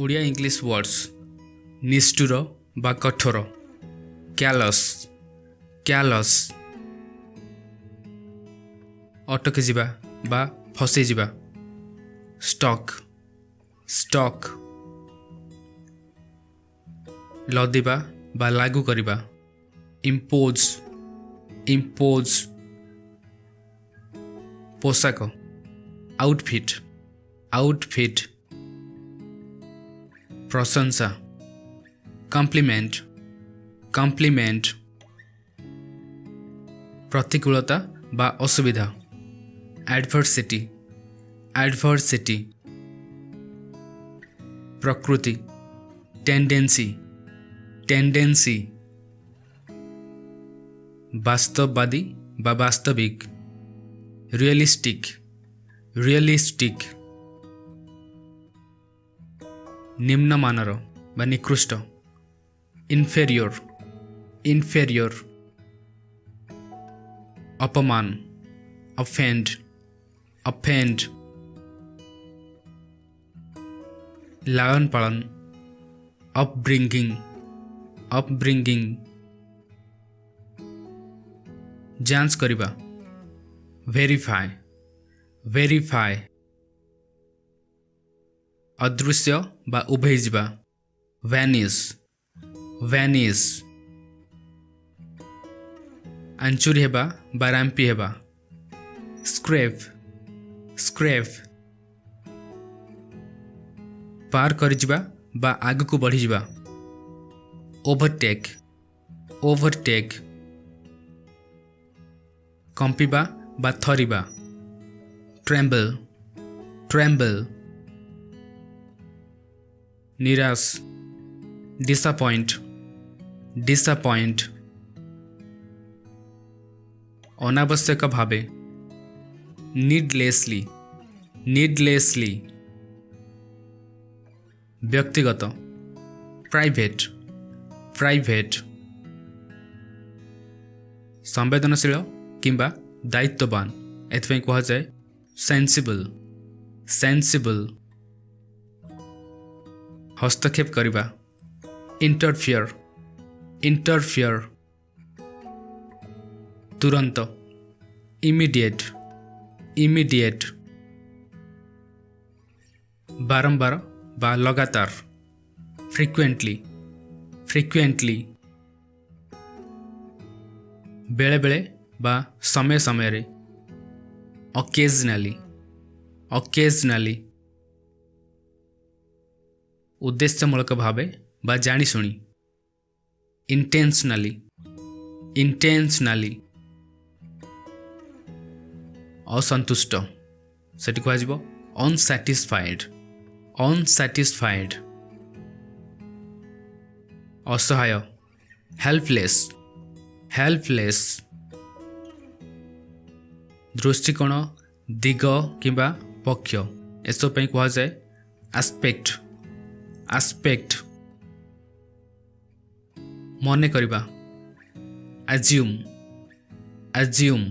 Odia English words निष्ठुर बा कठोर क्यालस क्यालस अटकी जिबा बा फसी जिबा स्टक स्टक लदिबा बा लागू करिबा इम्पोज इम्पोज पोशाक आउटफिट आउटफिट प्रशंसा कम्प्लिमेंट कम्प्लिमेंट प्रतिकूलता बा असुविधा एडवर्सिटी एडवर्सिटी प्रकृति टेंडेंसी टेंडेंसी वास्तववादी बा वास्तविक रियलिस्टिक रियलिस्टिक निम्नमानर बा निकृष्ट इन्फेरियर इन्फेरियर अपमान अफेंड अफेंड लालन पालन अपब्रिंगिंग अपब्रिंगिंग जांच करिबा वेरीफाई वेरीफाई अदृश्य बा उभय जिबा वैनिस वैनिस आंचुरी हेबा बा राम्पी हेबा स्क्रेप स्क्रेप पार कर जिबा बा आग को बढ़ी जिबा ओवरटेक ओवरटेक कंपिबा बा थरिबा ट्रेम्बल ट्रेम्बल निराश डिसअपॉइंट डिसअपॉइंट अनावश्यक भावे नीडलेसली नीडलेसली व्यक्तिगत प्राइवेट प्राइवेट संवेदनशील किंबा दायित्ववान एथि कह जाए सेंसिबल सेंसिबल हस्तक्षेप करिबा इंटरफियर इंटरफियर तुरंत इमीडिएट इमीडिएट बारंबार बा लगातार फ्रीक्वेंटली फ्रीक्वेंटली बेले बेले बा समय समय रे ऑकेजनली ऑकेजनली उद्देश्यमूलक भावे बा जानी शुणी इंटेंशनली इंटेंशनली असंतुष्ट सेठी कह अनसैटिस्फाइड अनसैटिस्फाइड असहाय हेल्पलेस हेल्पलेस दृष्टिकोण दिग किंबा पक्ष एसब कह जाए एस्पेक्ट एस्पेक्ट मने करिबा एज्यूम एज्यूम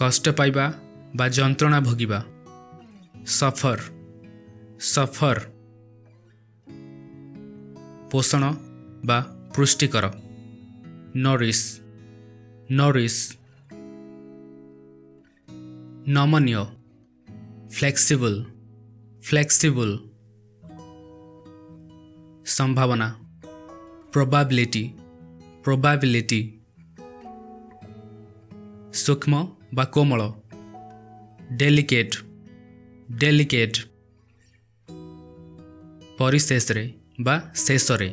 कष्ट पाइबा बा जंत्रणा भोगिबा सफर सफर पोषण बा पुष्टिकर नरिश नरिश नमनीय फ्लेक्सिबल फ्लेक्सिबल संभावना प्रोबेबिलिटी प्रोबेबिलिटी सूक्ष्म बा कोमल डेलिकेट डेलिकेट परिशेष रे बा शेष रे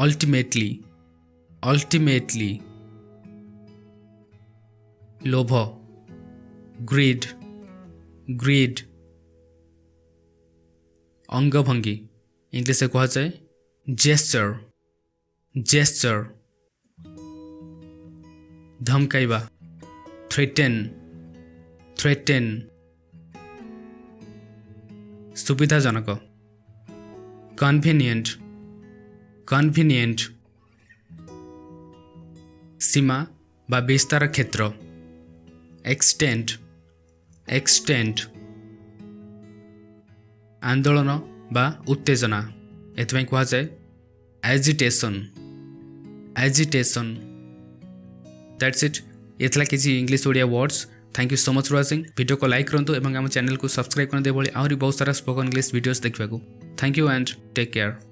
अल्टीमेटली अल्टीमेटली लोभ ग्रीड ग्रीड अंगभंगी इंग्लिश कह जाए जेस्चर जेस्चर धमकाइबा थ्रेटेन थ्रेटेन सुविधाजनक कन्वीनियंट कन्वीनियंट सीमा बा विस्तार क्षेत्र एक्सटेंट एक्सटेंट आंदोलन बा उत्तेजना एथि कहुए एजिटेशन एजिटेशन दैट्स इट ये किसी English Odia words thank you so much for watching video को लाइक करूँ और आम चैनल को सब्सक्राइब करते आहरी बहुत सारा स्पोकन इंग्लिश वीडियोस देखा thank you and take care.